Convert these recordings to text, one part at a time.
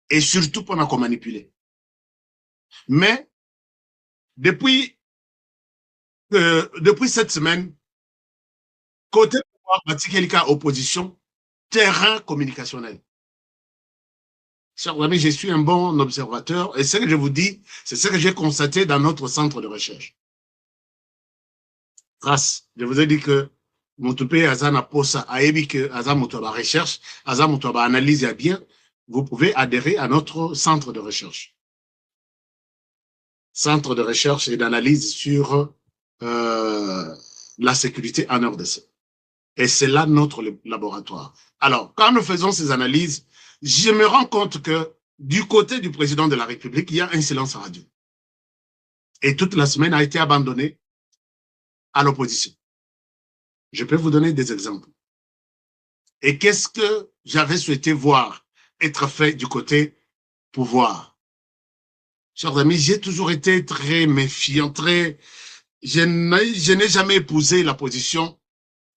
et surtout pour nous manipuler. Mais depuis cette semaine, côté pouvoir, quelqu'un opposition, terrain communicationnel. Chers amis, je suis un bon observateur et ce que je vous dis, c'est ce que j'ai constaté dans notre centre de recherche. Grâce, je vous ai dit que Moutoupe Azana Posa a émis que Azamoutoba recherche, Azamoutoba analyse bien, vous pouvez adhérer à notre centre de recherche. Centre de recherche et d'analyse sur la sécurité en RDC. Et c'est là notre laboratoire. Alors, quand nous faisons ces analyses, je me rends compte que du côté du président de la République, il y a un silence radio. Et toute la semaine a été abandonnée à l'opposition. Je peux vous donner des exemples. Et qu'est-ce que j'avais souhaité voir être fait du côté pouvoir? Chers amis, j'ai toujours été très méfiant, je n'ai jamais épousé la position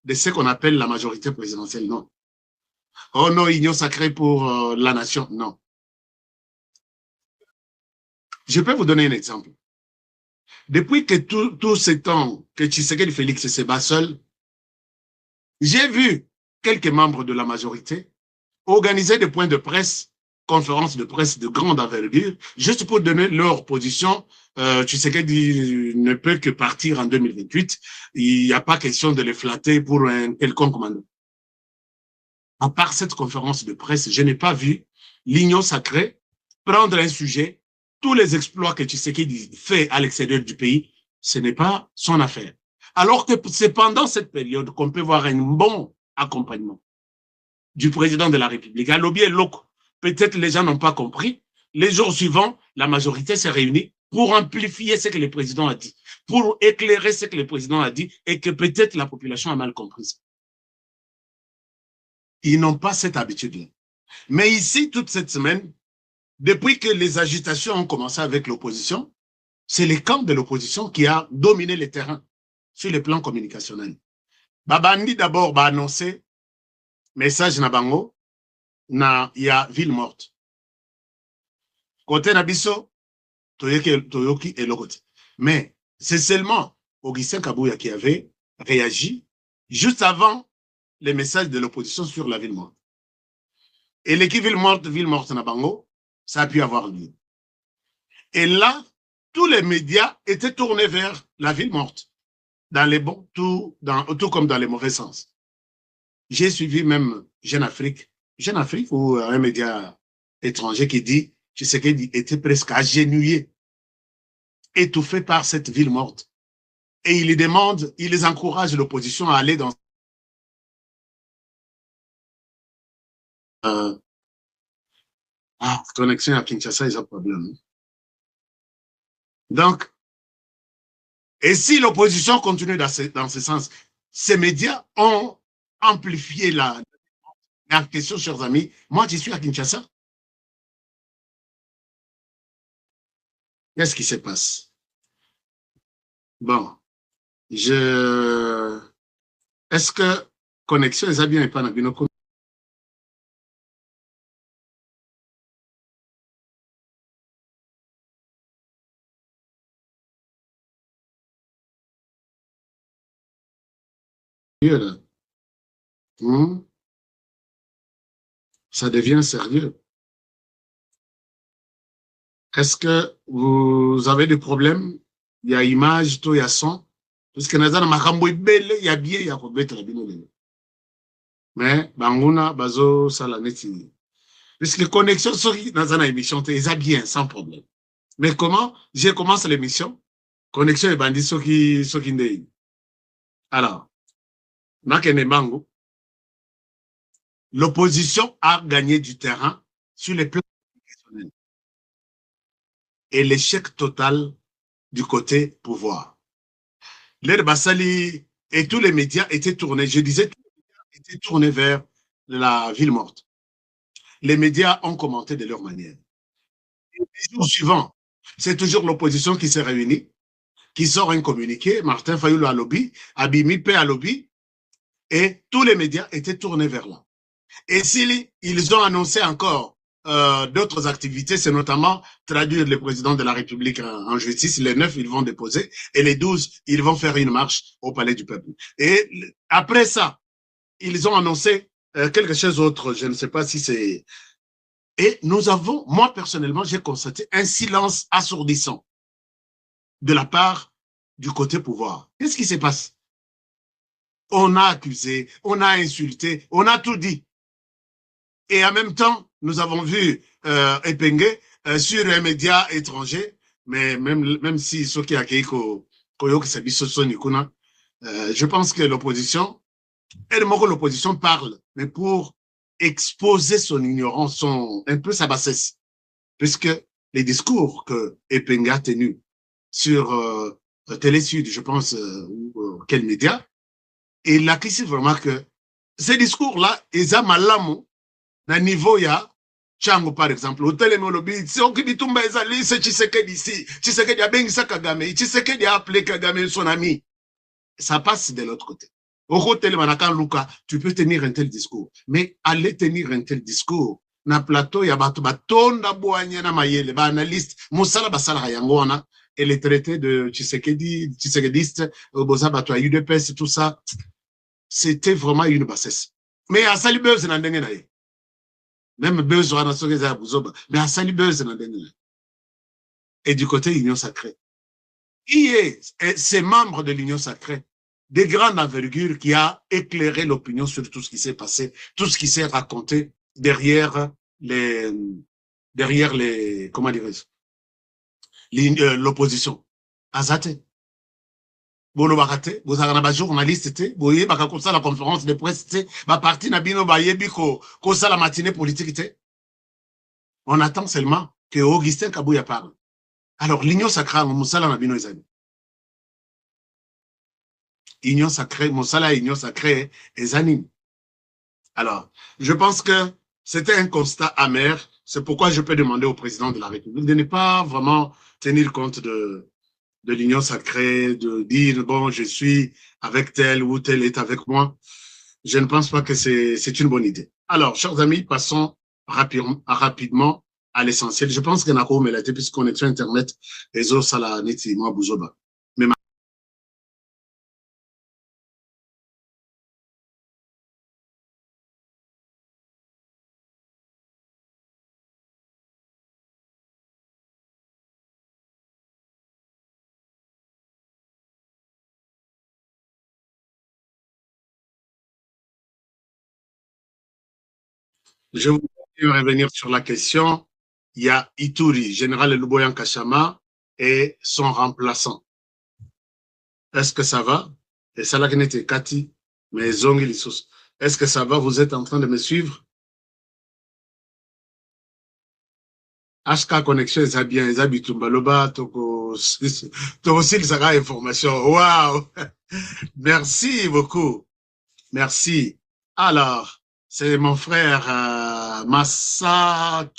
de ce qu'on appelle la majorité présidentielle, non. Oh non, union sacrée pour la nation, non. Je peux vous donner un exemple. Depuis que tout ce temps que Tshisekedi Félix se bat seul, j'ai vu quelques membres de la majorité organiser des points de presse, conférences de presse de grande envergure, juste pour donner leur position. Tshisekedi ne peut que partir en 2028. Il n'y a pas question de les flatter pour un quelconque commandant. À part cette conférence de presse, je n'ai pas vu l'union sacrée prendre un sujet, tous les exploits que Tshisekedi fait à l'extérieur du pays, ce n'est pas son affaire. Alors que c'est pendant cette période qu'on peut voir un bon accompagnement du président de la République. À lobby et loco, peut-être les gens n'ont pas compris. Les jours suivants, la majorité s'est réunie pour amplifier ce que le président a dit, pour éclairer ce que le président a dit et que peut-être la population a mal compris. Ils n'ont pas cette habitude-là. Mais ici, toute cette semaine, depuis que les agitations ont commencé avec l'opposition, c'est le camp de l'opposition qui a dominé le terrain sur le plan communicationnel. Babandi d'abord a annoncé message na bango na ya ville morte. Côté Nabiso, Toyoki et Lokote. Mais c'est seulement Augustin Kabouya qui avait réagi juste avant les messages de l'opposition sur la ville morte. Et l'équipe ville morte na bango, ça a pu avoir lieu. Et là, tous les médias étaient tournés vers la ville morte, dans les bons, tout comme dans les mauvais sens. J'ai suivi même Jeune Afrique ou un média étranger qui dit que Tshisekedi était presque agenouillé, étouffé par cette ville morte. Et il les encourage l'opposition à aller dans connexion à Kinshasa, il y a un problème. Donc, et si l'opposition continue dans ce sens, ces médias ont amplifié la question, chers amis. Moi, je suis à Kinshasa. Qu'est-ce qui se passe? Bon, est-ce que connexion est bien et pas dans une ça devient sérieux. Est-ce que vous avez des problèmes? Il y a image, il y a son. Parce que nous avons il y a bien, il y a mais banguna bazo salaneti. Parce que connexion dans une émission, c'est bien, sans problème. Mais comment? Je commence l'émission. Connexion et bandit, qui alors, l'opposition a gagné du terrain sur les plans professionnels. Et l'échec total du côté pouvoir. L'air Bassali et tous les médias étaient tournés, je disais, tous les médias étaient tournés vers la ville morte. Les médias ont commenté de leur manière. Et les jours suivants, c'est toujours l'opposition qui s'est réunie, qui sort un communiqué, Martin Fayoulou à lobby, Abimi P à lobby, et tous les médias étaient tournés vers là. Et s'ils ont annoncé encore d'autres activités, c'est notamment traduire le président de la République en justice. Les 9, ils vont déposer et les 12, ils vont faire une marche au Palais du Peuple. Et après ça, ils ont annoncé quelque chose d'autre. Je ne sais pas si c'est... Et nous avons, moi personnellement, j'ai constaté un silence assourdissant de la part du côté pouvoir. Qu'est-ce qui se passe? On a accusé, on a insulté, on a tout dit. Et en même temps, nous avons vu Epenge sur un média étranger, mais même si ceux qui accueillent je pense que l'opposition, l'opposition parle, mais pour exposer son ignorance, un peu sa bassesse, puisque les discours que Epenge a tenus sur Télé Sud, je pense, ou quel média, il a ici vraiment que ces discours-là, ils ont malamu na niveau ya chango par exemple hotelemi olobi soki bitumba ezali se Tshisekedi ici Tshisekedi abengisa Kagame Tshisekedi a appelé Kagame son ami, ça passe de l'autre côté. Au hotelema na kan luka, tu peux tenir un tel discours, mais aller tenir un tel discours na plateau ya bato batonda boanya na mayele ba analyste musala basala yango wana et les traités de Tshisekedi Tshisekediste boza bato ya UDPS tout ça, c'était vraiment une bassesse. Mais à salibeuse na ndenge na ye même besoin de ce mais à sali besoin et du côté Union sacrée. Qui est ces membres de l'Union sacrée, des grandes envergures qui a éclairé l'opinion sur tout ce qui s'est passé, tout ce qui s'est raconté derrière les, comment dirais-je, l'opposition. Azate. Bolo bakate, bozaka na journaliste te, boye baka kosa la conférence de presse te, ba parti na bino ba yebi ko la matinée politique te. On attend seulement que Augustin Kabouya parle. Alors, l'union sacrée, Moussala Nabino Ezani. Union sacrée, Moussala Union sacrée Ezani. Alors, je pense que c'était un constat amer. C'est pourquoi je peux demander au président de la République de ne pas vraiment tenir compte de l'union sacrée, de dire, bon, je suis avec tel ou tel est avec moi. Je ne pense pas que c'est une bonne idée. Alors, chers amis, passons rapidement à l'essentiel. Je pense que Nako Melate, puisque connexion Internet, les autres, ça l'a niti, moi, Bouzoba. Mais je voudrais revenir sur la question. Il y a Ituri, général Luboyan Kachama, et son remplaçant. Est-ce que ça va? Et ça l'a été Cathy, mais Zongi Lissos. Est-ce que ça va? Vous êtes en train de me suivre? HK connexion, ça bien, ça bitumbaloba, toko aussi, ça a information. Waouh! Merci beaucoup. Merci. Alors, c'est mon frère Masakio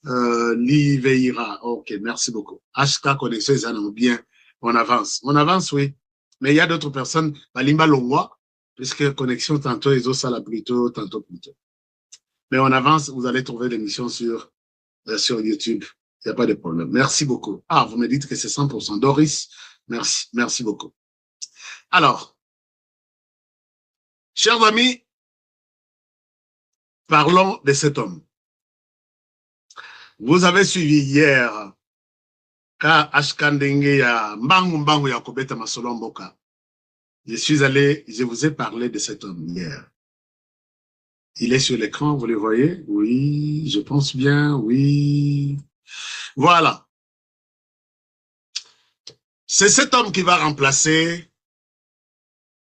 Liveira. Ok, merci beaucoup. HK connexion, ça nous bien. On avance. On avance, oui. Mais il y a d'autres personnes, Balimba Longwa, puisque connexion, tantôt, ils ont ça là plutôt, tantôt plutôt. Mais on avance, vous allez trouver l'émission sur YouTube. Il n'y a pas de problème. Merci beaucoup. Ah, vous me dites que c'est 100%. Doris, merci. Merci beaucoup. Alors, chers amis, parlons de cet homme. Vous avez suivi hier Ka Ashkandenge ya Mbangu ya Kobeta Masolomboka. Je vous ai parlé de cet homme hier. Il est sur l'écran, vous le voyez? Oui, je pense bien, oui. Voilà. C'est cet homme qui va remplacer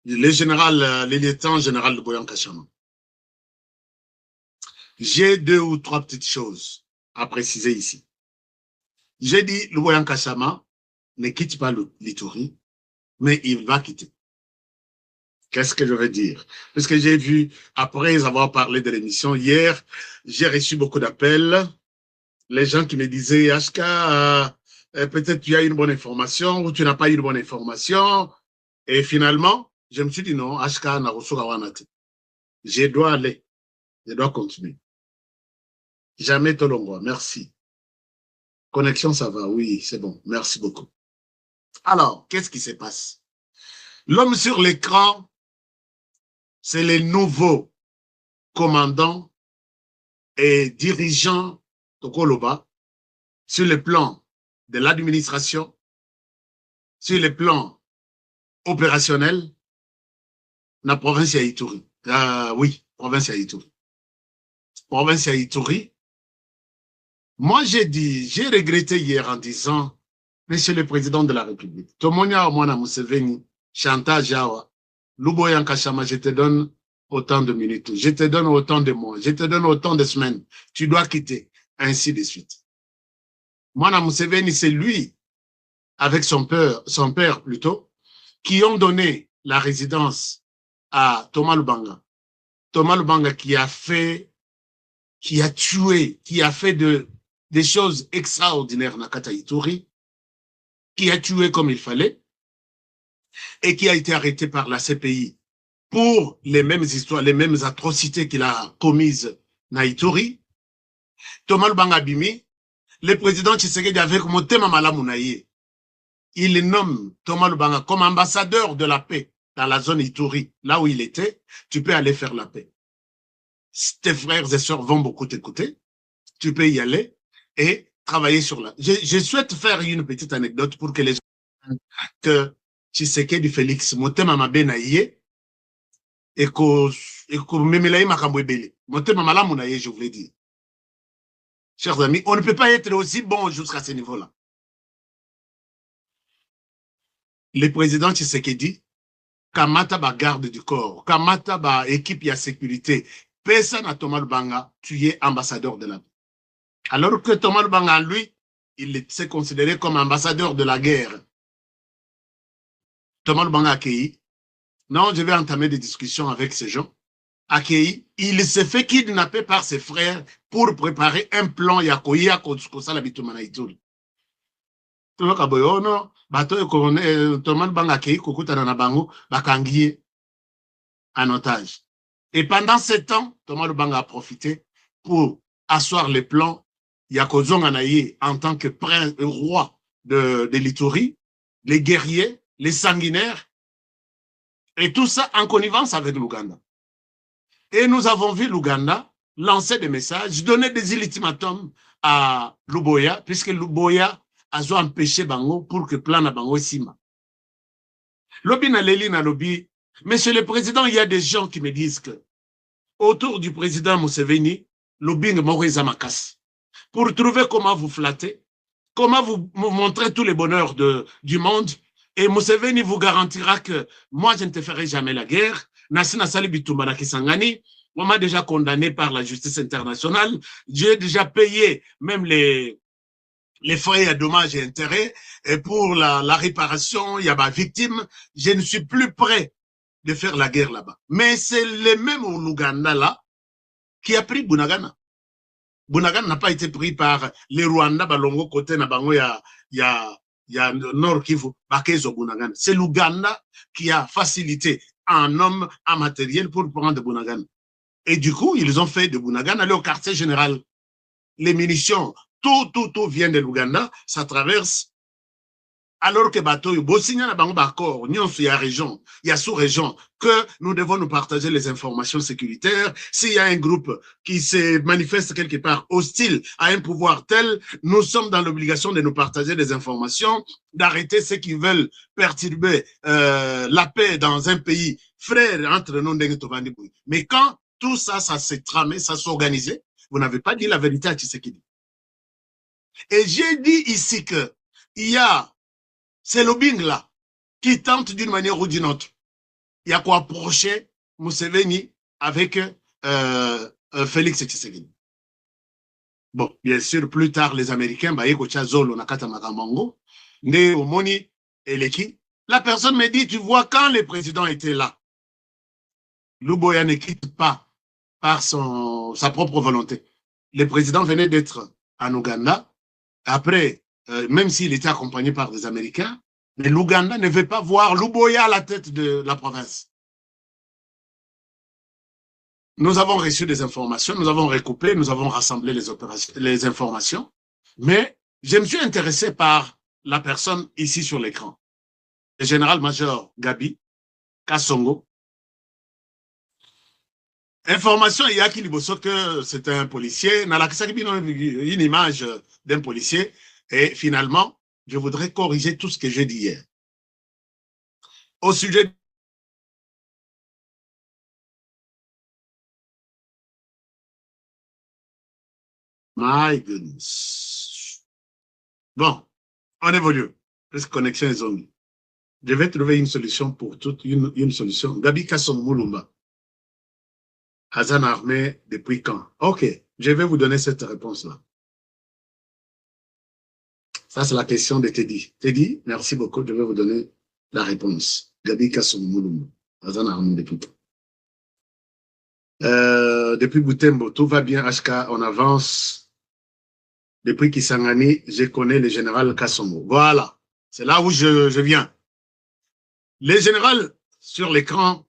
le général, le lieutenant général de Boyan Kachama. J'ai 2 ou 3 petites choses à préciser ici. J'ai dit, le Boyan Kachama ne quitte pas l'Ituri, mais il va quitter. Qu'est-ce que je veux dire? Parce que j'ai vu, après avoir parlé de l'émission hier, j'ai reçu beaucoup d'appels. Les gens qui me disaient, HK, peut-être tu as une bonne information ou tu n'as pas une bonne information. Et finalement, je me suis dit non, HK n'a reçu Rawanate. Je dois aller. Je dois continuer. Jamais Tolongwa, merci. Connexion, ça va, oui, c'est bon, merci beaucoup. Alors, qu'est-ce qui se passe? L'homme sur l'écran, c'est le nouveau commandant et dirigeant Tokoloba sur le plan de l'administration, sur le plan opérationnel, la province ya Ituri. Oui, province ya Ituri. Province ya Ituri. Moi, j'ai regretté hier en disant, Monsieur le Président de la République, Tomonia Omwana Museveni, chantage Jawa, Luboyan Kachama, je te donne autant de minutes, je te donne autant de mois, je te donne autant de semaines, tu dois quitter, ainsi de suite. Mwana Museveni, c'est lui, avec son père plutôt, qui ont donné la résidence à Thomas Lubanga. Thomas Lubanga qui a tué, qui a fait des choses extraordinaires Nakata Ituri, qui a tué comme il fallait et qui a été arrêté par la CPI pour les mêmes histoires, les mêmes atrocités qu'il a commises na Ituri. Thomas Lubanga Bimi, le président Tshisekedi avec Motema Malamu Naye, il nomme Thomas Lubanga comme ambassadeur de la paix dans la zone Ituri, là où il était. Tu peux aller faire la paix. Tes frères et sœurs vont beaucoup t'écouter. Tu peux y aller et travailler sur la... Je souhaite faire une petite anecdote pour que les gens que Tshisekedi Félix Motema Mabe Naye et que Memelaï Makambo Ebele. Motema Malamu Naye, je voulais dire. Chers amis, on ne peut pas être aussi bon jusqu'à ce niveau-là. Le président Tshisekedi, Kamata ba garde du corps, Kamata ba équipe ya sécurité, Pesa na Thomas Lubanga, tu es ambassadeur de la paix. Alors que Thomas Lubanga, lui, il s'est considéré comme ambassadeur de la guerre. Thomas Lubanga accueilli. Non, je vais entamer des discussions avec ces gens. Accueilli. Il s'est fait kidnapper par ses frères pour préparer un plan Yakoya Kosala Bitumana Ituri. Thomas Kaboyono, Thomas Lubanga accueilli, Kokutana na bango, bakangiye en otage. Et pendant 7 ans, Thomas Lubanga a profité pour asseoir les plans Yakozonga Naye en tant que roi de l'Ituri, les guerriers, les sanguinaires, et tout ça en connivence avec l'Ouganda. Et nous avons vu l'Ouganda lancer des messages, donner des ultimatums à Luboya, puisque Luboya a empêché Bango pour que plan à Bango Sima. Lobi na leli na lobi, Monsieur le Président, il y a des gens qui me disent que autour du président Museveni, lobbying Maurice Makas, pour trouver comment vous flatter, comment vous montrer tous les bonheurs du monde, et Museveni vous garantira que moi, je ne te ferai jamais la guerre. Nassina Sali Bitumba Kisangani, on m'a déjà condamné par la justice internationale. J'ai déjà payé même les frais à dommages et intérêts. Et pour la réparation, il y a ma victime. Je ne suis plus prêt de faire la guerre là-bas. Mais c'est le même Ouganda là qui a pris Bunagana. Bunagana n'a pas été pris par les Rwandais, Balongo, côté Nabango, il y a Nord Kivu, Bakezo Bunagana. C'est l'Ouganda qui a facilité en homme, en matériel pour prendre Bunagana. Et du coup, ils ont fait de Bunagana aller au quartier général. Les munitions, tout vient de l'Ouganda, ça traverse. Alors que bateau, Bosnia na bango d'accord, il y a région, il y a sous-région, que nous devons nous partager les informations sécuritaires. S'il y a un groupe qui se manifeste quelque part hostile à un pouvoir tel, nous sommes dans l'obligation de nous partager des informations, d'arrêter ceux qui veulent perturber la paix dans un pays frère entre nous. Mais quand tout ça, ça s'est tramé, ça s'est organisé, vous n'avez pas dit la vérité à Tshisekedi. Et j'ai dit ici que il y a ces lobbying là qui tentent d'une manière ou d'une autre. Il y a quoi approcher Museveni avec Félix Tshisekedi. Bon, bien sûr, plus tard, les Américains, la personne me dit, tu vois, quand le président était là, Luboya ne quitte pas par sa propre volonté. Le président venait d'être en Ouganda. Après, même s'il était accompagné par des Américains, mais l'Ouganda ne veut pas voir Luboya à la tête de la province. Nous avons reçu des informations, nous avons recoupé, nous avons rassemblé les informations, mais je me suis intéressé par la personne ici sur l'écran, le général-major Gabi Kassongo. Information, il y a qui dit que c'est un policier, une image d'un policier, et finalement, je voudrais corriger tout ce que j'ai dit hier. Au sujet My goodness. Bon, on évolue. Cette connexion est zombie. Je vais trouver une solution pour toute, une solution. Gabi Kasson Moulumba. Hazan armé depuis quand? Ok, je vais vous donner cette réponse-là. Ça, c'est la question de Teddy. Teddy, merci beaucoup. Je vais vous donner la réponse. Gabi Kasson Moulumba. Hazan armé depuis quand? Depuis Boutembo, tout va bien, HK, on avance. Depuis Kisangani, je connais le général Kassongo. Voilà, c'est là où je viens. Le général, sur l'écran,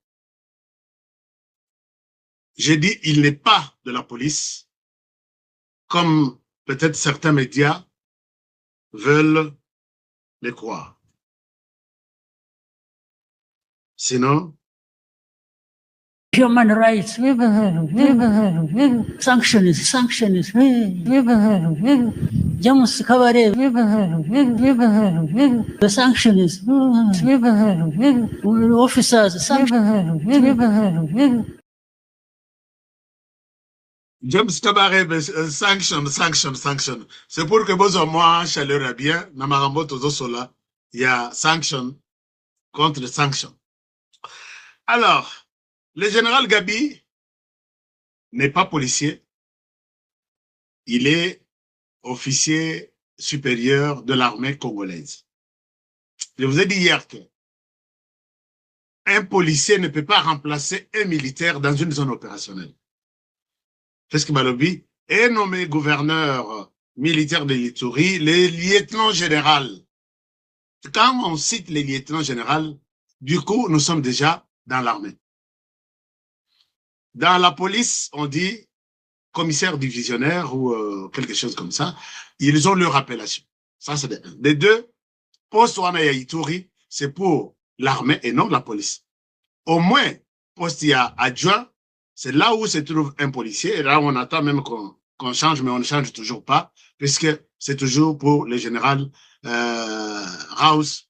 j'ai dit, il n'est pas de la police, comme peut-être certains médias veulent le croire. Sinon, human rights, sanctions, James Kavare, the sanctions, officers, James Kabarebe, sanction. C'est pour que vous moi, chaleur bien, Namarambo Tozo Sola, il y a sanction contre sanction. Alors, le général Gabi n'est pas policier. Il est officier supérieur de l'armée congolaise. Je vous ai dit hier que un policier ne peut pas remplacer un militaire dans une zone opérationnelle. Qu'est-ce que Malobi est nommé gouverneur militaire de l'Ituri, les lieutenants généraux. Quand on cite les lieutenants généraux, du coup, nous sommes déjà dans l'armée. Dans la police, on dit commissaire divisionnaire ou quelque chose comme ça. Ils ont leur appellation. Ça, c'est des deux. Poste Wana Ituri, c'est pour l'armée et non la police. Au moins, poste il y a adjoint, c'est là où se trouve un policier. Et là, on attend même qu'on change, mais on ne change toujours pas, puisque c'est toujours pour le général Raus,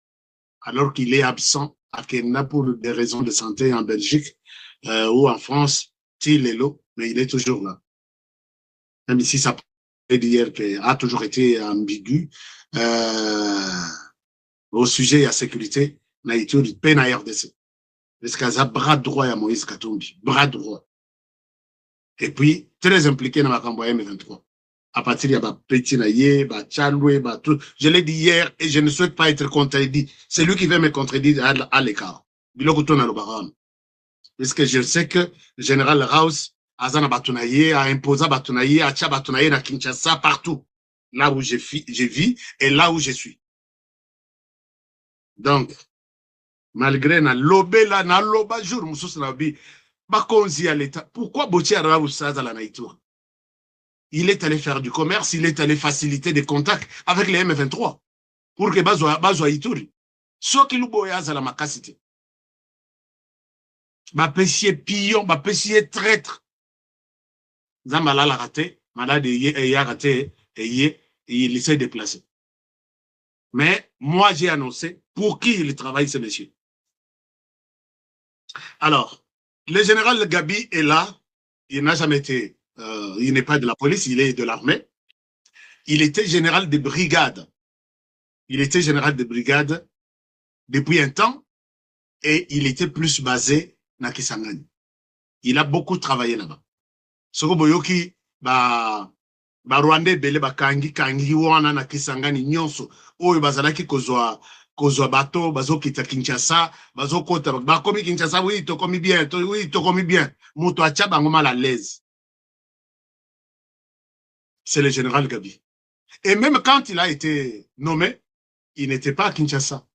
alors qu'il est absent à Kenya pour des raisons de santé en Belgique ou en France, Tilelo, mais il est toujours là. Même si ça peut dire qu'il a toujours été ambigu au sujet de la sécurité, na Ituri, peine à RDC. Parce qu'il y a bras droit à Moïse Katumbi, bras droit. Et puis, très impliqué dans la campagne M23. À partir de Petit Naye, Tchaloué, tout. Je l'ai dit hier et je ne souhaite pas être contredit. C'est lui qui veut me contredire à l'écart. Parce que je sais que le général Raus, Azana Batunaye, a imposé Batunaye, a Tcha Batunaye, à Kinshasa, partout. Là où je vis et là où je suis. Donc, malgré na lobé là, na loba jour, moussous na bi, bakonzi à l'État. Pourquoi Botia Raus Saza la Naïtour? Il est allé faire du commerce, il est allé faciliter des contacts avec les M23 pour que Bazo Ituri. Ce qui nous boyaz à la macacité. Bapessier pillon, bapessier traître. Zambala l'a raté, malade et a raté, et il s'est déplacé. Mais moi, j'ai annoncé pour qui il travaille, ce monsieur. Alors, le général Gabi est là. Il n'a jamais été, il n'est pas de la police, il est de l'armée. Il était général de brigade. Il était général de brigade depuis un temps et il était plus basé na Kisangani. Il a beaucoup travaillé là-bas. Soko boyoki, Rwandais bele kangi wana na Kisangani nyonso. Oyo bazalaki kozwa bato, bazo kita Kinshasa, bazo kota, bakomi Kinshasa, oui, tokomi bien. Muto acha bango mal à l'aise. C'est le général Gabi. Et même quand il a été nommé, il n'était pas à Kinshasa.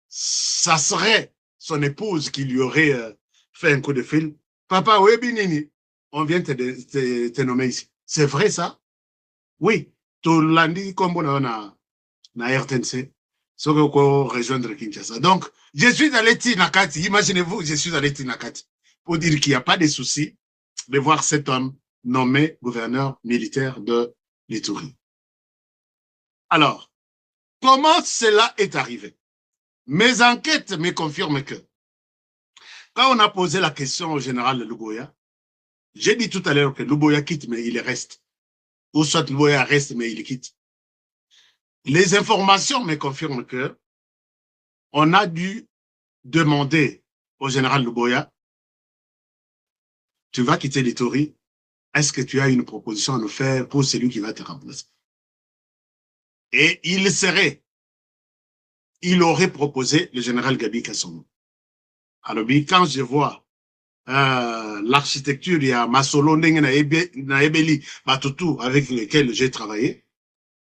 Ça serait son épouse qui lui aurait fait un coup de fil. Papa, oui, binini. on vient te nommer ici. C'est vrai ça? Oui. Tout lundi, comme on a na RTNC, ce qu'on rejoindre Kinshasa. Donc, je suis allé Tinakati. Imaginez-vous, je suis allé Tinakati pour dire qu'il n'y a pas de souci de voir cet homme nommé gouverneur militaire de l'Ituri. Alors, comment cela est arrivé? Mes enquêtes me confirment que quand on a posé la question au général Luboya, j'ai dit tout à l'heure que Luboya quitte, mais il reste. Ou soit Luboya reste, mais il quitte. Les informations me confirment que on a dû demander au général Luboya, tu vas quitter l'Ituri, est-ce que tu as une proposition à nous faire pour celui qui va te remplacer? Et il aurait proposé le général Gabi Kassongo. Alors, quand je vois l'architecture, il y a Masolo Naebeli Batutu avec lequel j'ai travaillé,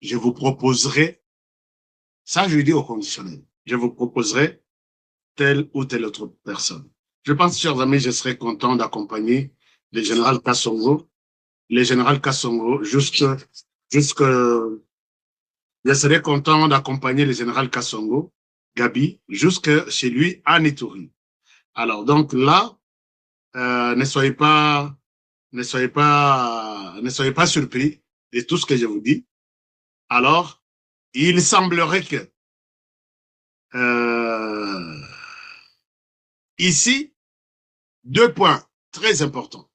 je vous proposerai, ça je dis au conditionnel, je vous proposerai telle ou telle autre personne. Je pense, chers amis, je serais content d'accompagner le général Kassongo, jusque, je serais content d'accompagner le général Kassongo, Gabi, jusque chez lui à Ituri. Alors, donc là, ne soyez pas surpris de tout ce que je vous dis. Alors, il semblerait que ici, 2 points très importants.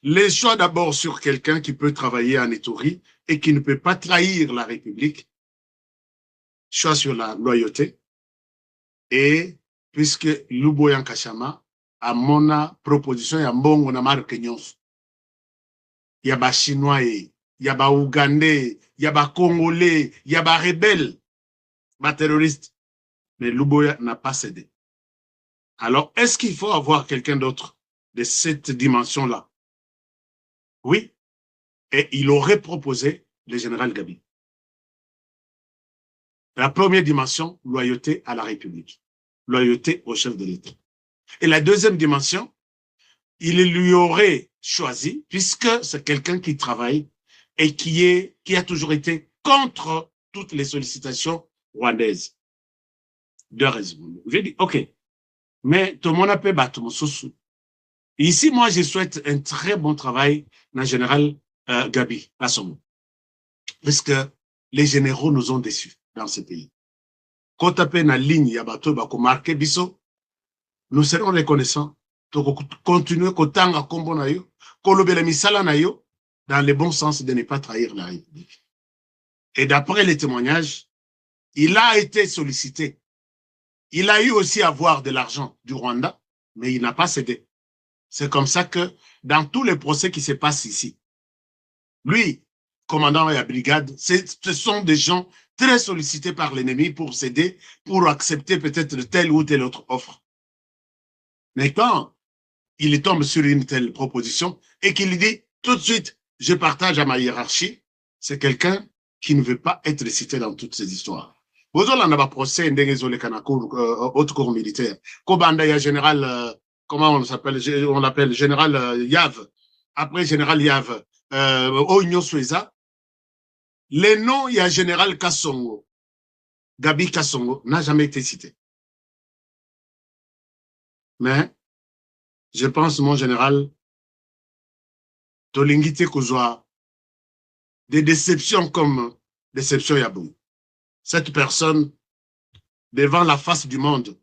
Les choix d'abord sur quelqu'un qui peut travailler en Ituri et qui ne peut pas trahir la République. Choix sur la loyauté. Et puisque Luboya Kashama a mona proposition ya mbongo na marque nyonso. Ya ba chinois, ya ba ougandais, ya ba congolais, ya ba rebelles, ba terroristes. Mais Luboya n'a pas cédé. Alors, est-ce qu'il faut avoir quelqu'un d'autre de cette dimension-là? Oui. Et il aurait proposé le général Gabi. La première dimension, loyauté à la République. Loyauté au chef de l'État. Et la deuxième dimension, il lui aurait choisi, puisque c'est quelqu'un qui travaille et qui a toujours été contre toutes les sollicitations rwandaises. 2 raisons. J'ai dit, OK, mais tout le monde a pu battre mon sous. Ici, moi, je souhaite un très bon travail dans le général Gabi Kassongo. Parce que les généraux nous ont déçus dans ce pays. Quand on a la ligne, il y a bateau, bah, marqué biso, nous serons reconnaissants. Donc, continuer à combo na yo, kolobela misala na yo, dans le bon sens de ne pas trahir la République. Et d'après les témoignages, il a été sollicité. Il a eu aussi à avoir de l'argent du Rwanda, mais il n'a pas cédé. C'est comme ça que dans tous les procès qui se passent ici, lui, commandant de la brigade, ce sont des gens très sollicités par l'ennemi pour céder, pour accepter peut-être telle ou telle autre offre. Mais quand il tombe sur une telle proposition et qu'il dit tout de suite, je partage à ma hiérarchie, c'est quelqu'un qui ne veut pas être cité dans toutes ces histoires. Vous avez un procès haute cour militaire. Kobanda, il y a général, comment on s'appelle, on l'appelle général Yav. Après général Yav, Oigno Sueza. Les noms, il y a général Kassongo. Gabi Kassongo n'a jamais été cité. Mais, je pense, mon général, Tolingite Kouzoa, des déceptions comme déception Yabou. Cette personne, devant la face du monde,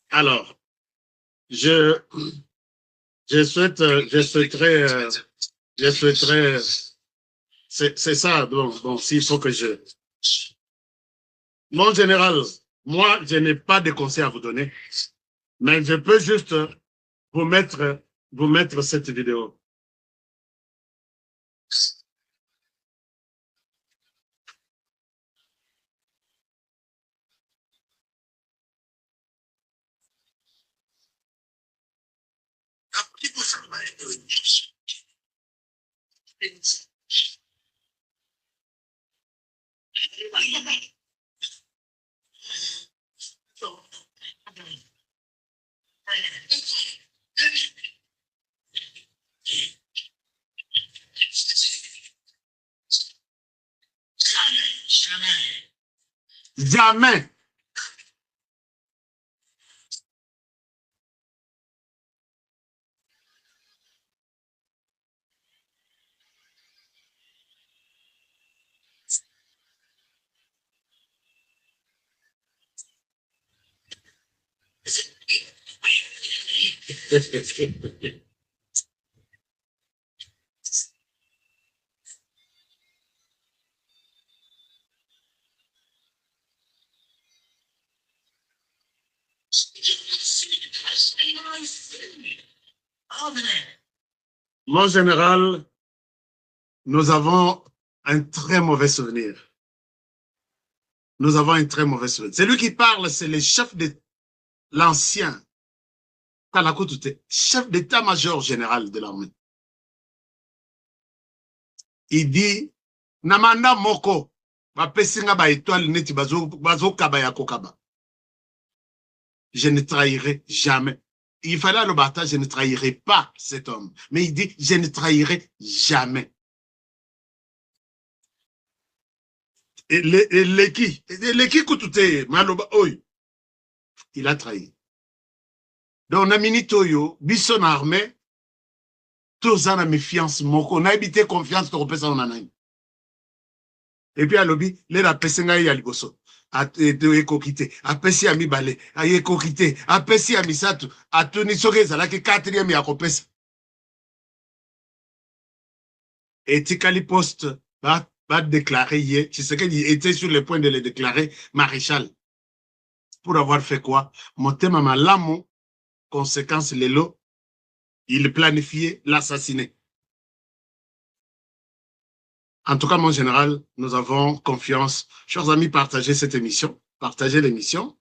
alors, je souhaiterais, c'est ça, bon, s'il faut que mon général, moi, je n'ai pas de conseils à vous donner, mais je peux juste vous mettre cette vidéo. Jamais. Mon général, nous avons un très mauvais souvenir. Nous avons un très mauvais souvenir. C'est lui qui parle, c'est le chef de l'ancien Kalakutute, chef d'état-major général de l'armée. Il dit, Namanda Moko, bapesinga ba étoile neti bazo kaba ya kokaba. Je ne trahirai jamais. Il fallait le bâtard, je ne trahirai pas cet homme. Mais il dit, je ne trahirai jamais. Et l'équipe Kutute, Maloba Oy, il a trahi. Donc, on a mis Toyo, Bisson armée, tous en méfiance, Moko, on a habité confiance, on peut s'en en. Et puis à l'objet, les la pesenga y a liboso. A ekokite, a pesi ami bale, a ekokite, a pesi ami satu, a toni sogeza la ke quatrième ya kopesa. Et Tikali Post va déclarer hier, tu sais qu'il était sur le point de le déclarer maréchal. Pour avoir fait quoi? Motema Malamu, conséquence Lelo, il planifiait l'assassiner. En tout cas, mon général, nous avons confiance. Chers amis, partagez cette émission. Partagez l'émission.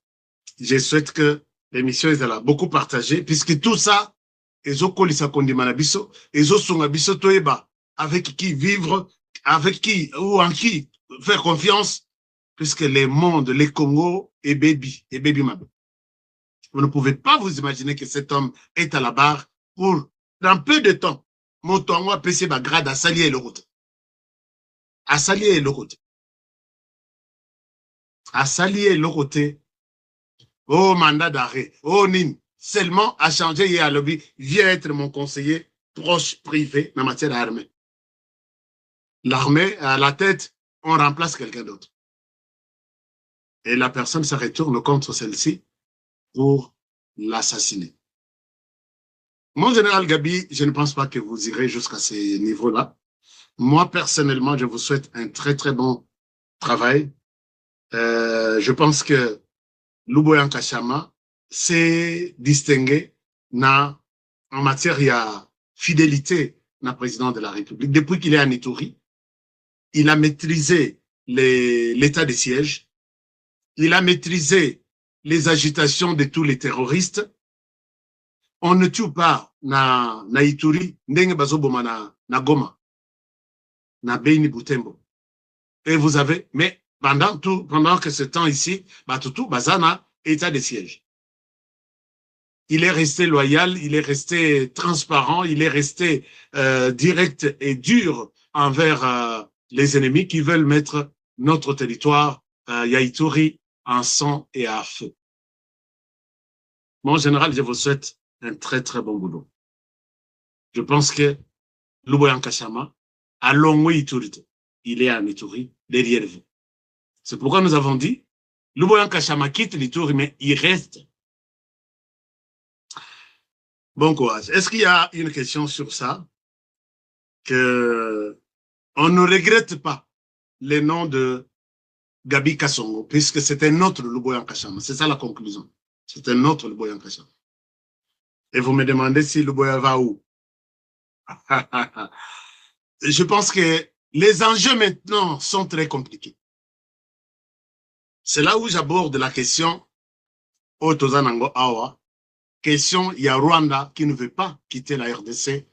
Je souhaite que l'émission est là. Beaucoup partagée, puisque tout ça, avec qui vivre, avec qui ou en qui faire confiance, puisque les mondes, les Congo et baby Mabé. Vous ne pouvez pas vous imaginer que cet homme est à la barre pour, dans peu de temps, mon temps, à PC grade à s'allier le route. À s'allier le côté. À s'allier le côté. Oh, mandat d'arrêt. Oh, Nin. Seulement à changer et à lobby, viens être mon conseiller proche privé en matière d'armée. L'armée, à la tête, on remplace quelqu'un d'autre. Et la personne se retourne contre celle-ci pour l'assassiner. Mon général Gabi, je ne pense pas que vous irez jusqu'à ces niveaux-là. Moi, personnellement, je vous souhaite un très, très bon travail. Je pense que Luboya Nkashama s'est distingué en matière de fidélité na président de la République. Depuis qu'il est à Ituri, il a maîtrisé l'état de siège, il a maîtrisé les agitations de tous les terroristes. On ne tue pas na Ituri, ndenge bazoboma na Goma, na Beni Butembo. Et vous avez, mais pendant que ce temps ici, Batutu, Bazana, état de siège. Il est resté loyal, il est resté transparent, il est resté direct et dur envers les ennemis qui veulent mettre notre territoire, Yaïtouri, en sang et à feu. Mon général, je vous souhaite un très très bon boulot. Je pense que Luboya Nkashama a longé Ituri. Il est en Ituri, derrière vous. C'est pourquoi nous avons dit, Luboya Nkashama quitte l'Ituri, mais il reste. Bon courage. Est-ce qu'il y a une question sur ça? Que on ne regrette pas le nom de Gabi Kasongo, puisque c'est un autre Luboya Nkashama. C'est ça la conclusion. C'est un autre Luboya Nkashama. Et vous me demandez si Luboya va où? Je pense que les enjeux maintenant sont très compliqués. C'est là où j'aborde la question Otozanango Awa. Question, il y a Rwanda qui ne veut pas quitter la RDC.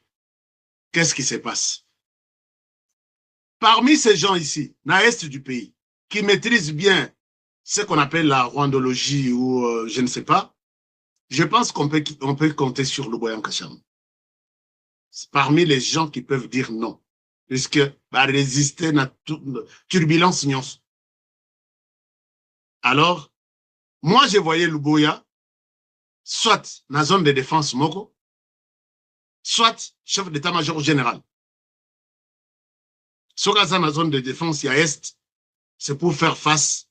Qu'est-ce qui se passe? Parmi ces gens ici, dans l'est du pays, qui maîtrisent bien ce qu'on appelle la rwandologie ou je ne sais pas, je pense qu'on peut compter sur Luboya Nkashama. Parmi les gens qui peuvent dire non, puisque va résister à la turbulence. Alors, moi, je voyais Luboya, soit dans la zone de défense Moko, soit chef d'état-major général. Soit dans la zone de défense, il y a Est, c'est pour faire face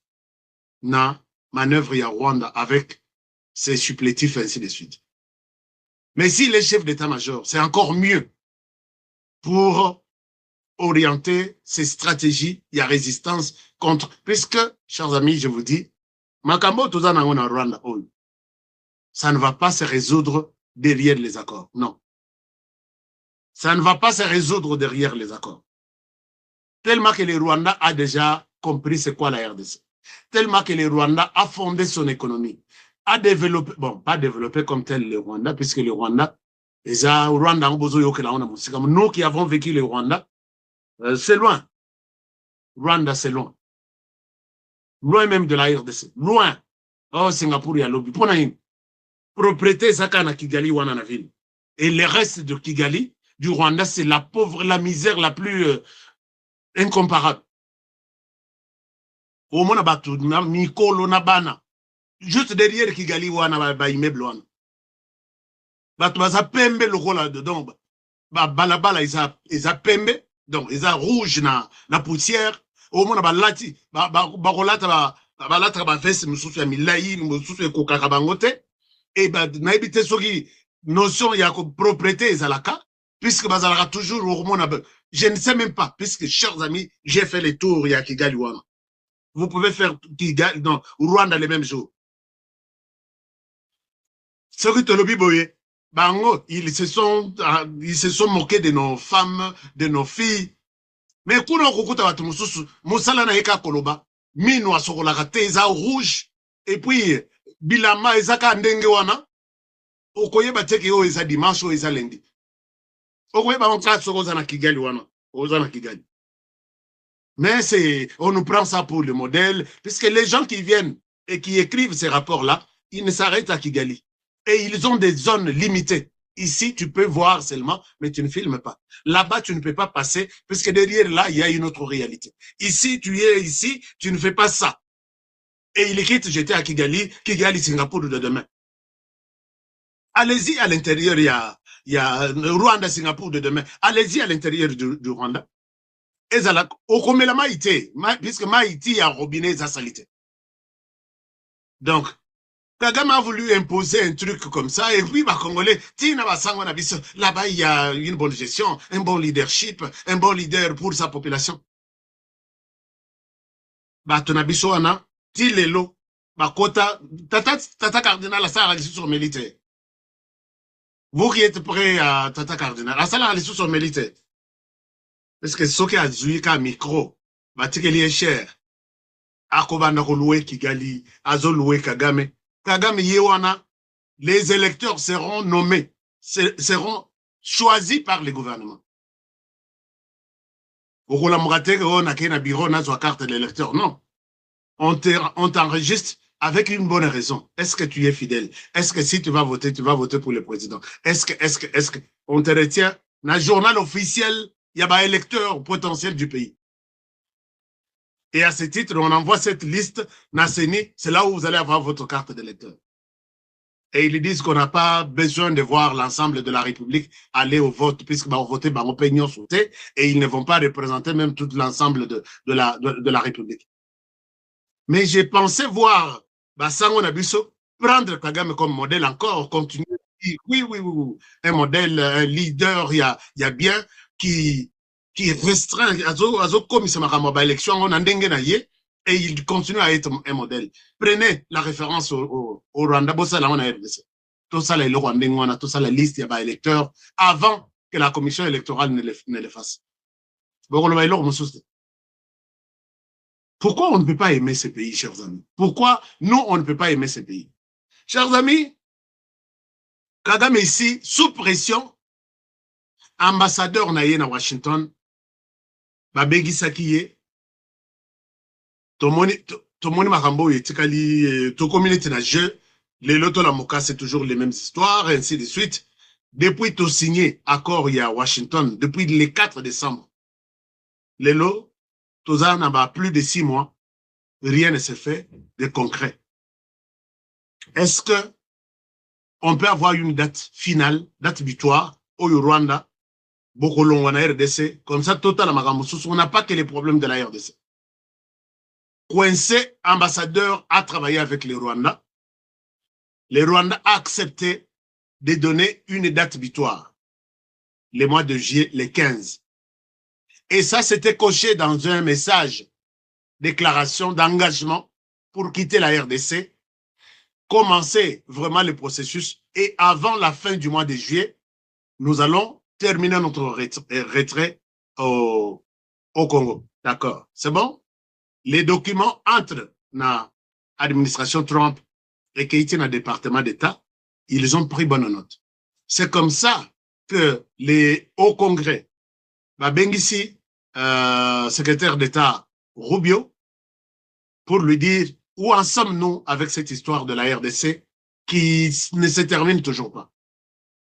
à la manœuvre, il y a Rwanda avec ses supplétifs, ainsi de suite. Mais s'il est chef d'état-major, c'est encore mieux pour orienter ses stratégies, il y a résistance contre, puisque, chers amis, je vous dis, Makambo Tozana en Rwanda, ça ne va pas se résoudre derrière les accords. Non. Ça ne va pas se résoudre derrière les accords. Tellement que le Rwanda a déjà compris c'est quoi la RDC. Tellement que le Rwanda a fondé son économie, a développé, bon, pas développé comme tel le Rwanda, puisque le Rwanda, déjà, nous qui avons vécu le Rwanda, c'est loin. Rwanda, c'est loin. Loin même de la RDC. Loin. Oh, Singapour, il y a lobby. Pour une propriété, ça na Kigali, wana na ville. Et le reste de Kigali, du Rwanda, c'est la pauvre, la misère la plus incomparable. Au moins, na Mikolo, na Bana. Juste derrière Kigali, wana ba immeuble wana. Batu baza pembe le rôle là-dedans. Ba balabala, ils a pembe. Donc, ils a rouge na poussière. Au moins, ba lati, ba rolata ba lata ba fesse mususu ya milai, mususu ekokaka bango te. Et ba na ebite soki notion ya propriété ezalaka, puisque bazalaka toujours au moins je ne sais même pas, puisque chers amis, j'ai fait les tours ya Kigali wana. Vous pouvez faire Kigali, non, Rwanda les mêmes jours. Ceux qui te le biboye, bango, ils se sont moqués de nos femmes, de nos filles. Mais kuna okukuta watu mususu, musala na eka koloba, mino asokolaka te eza rouge, et puis bilama ezaka ndenge wana, okoyeba teke yo eza dimanche o eza lundi. Okoyeba onka soko za na Kigali wana, oza na Kigali. Mais on nous prend ça pour le modèle, puisque les gens qui viennent et qui écrivent ces rapports-là, ils ne s'arrêtent à Kigali. Et ils ont des zones limitées. Ici, tu peux voir seulement, mais tu ne filmes pas. Là-bas, tu ne peux pas passer, puisque derrière là, il y a une autre réalité. Ici, tu es ici, tu ne fais pas ça. Et il écrit, j'étais à Kigali, Singapour de demain. Allez-y à l'intérieur, il y a Rwanda, Singapour de demain. Allez-y à l'intérieur du Rwanda. Ezala, okomela maïté, puisque maïté, il y a robinet, ça salité. Donc, Kagame a voulu imposer un truc comme ça, et puis, Congolais, là-bas, il y a une bonne gestion, un bon leadership, un bon leader pour sa population. Tonabiso ana, tilelo, kota, tata cardinal, ça a sur militaire. Vous qui êtes prêts à tata cardinal, ça a sur militaire. Parce que ce qui a joué qu'un micro, batikeli est cher. Akobanda ko loué Kigali, azo loué Kagame. Kagame yewana, les électeurs seront nommés, seront choisis par les gouvernements. Okola mugate on a kena bureau na zo carte de l'électeur. Non. On t'enregistre avec une bonne raison. Est-ce que tu es fidèle? Est-ce que si tu vas voter pour le président? Est-ce que on te retient dans le journal officiel, il y a un électeur potentiel du pays. Et à ce titre, on envoie cette liste Nasseni, c'est là où vous allez avoir votre carte d'électeur. Et ils disent qu'on n'a pas besoin de voir l'ensemble de la République aller au vote, puisque va voter, va opinion sauter, et ils ne vont pas représenter même tout l'ensemble de la République. Mais j'ai pensé voir Sango Nabiso prendre Kagame comme modèle encore, continuer. Oui, un modèle, un leader, il y a bien qui restreint, comme ça m'a élection, on a et il continue à être un modèle. Prenez la référence au Rwanda, tout ça là, on a RDC. Tout ça là, le Rwanda, tout ça la liste, il y a électeurs, avant que la commission électorale ne le fasse. Pourquoi on ne peut pas aimer ce pays, chers amis? Pourquoi nous, on ne peut pas aimer ce pays? Chers amis, Kagame ici, sous pression, ambassadeur naïe à Washington, babengisaki ye tomoni makambo oyo etikali tokomini na jeu lelo tolamuka c'est toujours les mêmes histoires ainsi de suite depuis to signé accord ya Washington depuis le 4 décembre lelo toza na plus de 6 mois rien ne se fait de concret. Est-ce que on peut avoir une date finale, date butoir au Rwanda, Bokolongwa na RDC, comme ça total makambo susu, on n'a pas que les problèmes de la RDC. Coincé, ambassadeur, a travaillé avec les Rwandais. Les Rwandais a accepté de donner une date butoir, le mois de juillet, le 15. Et ça, c'était coché dans un message, déclaration d'engagement pour quitter la RDC, commencer vraiment le processus. Et avant la fin du mois de juillet, nous allons terminer notre retrait au Congo. D'accord, c'est bon? Les documents entrent dans l'administration Trump et qui étaient dans le département d'État, ils ont pris bonne note. C'est comme ça que les hauts congrès, Bengisi, secrétaire d'État Rubio, pour lui dire où en sommes-nous avec cette histoire de la RDC qui ne se termine toujours pas.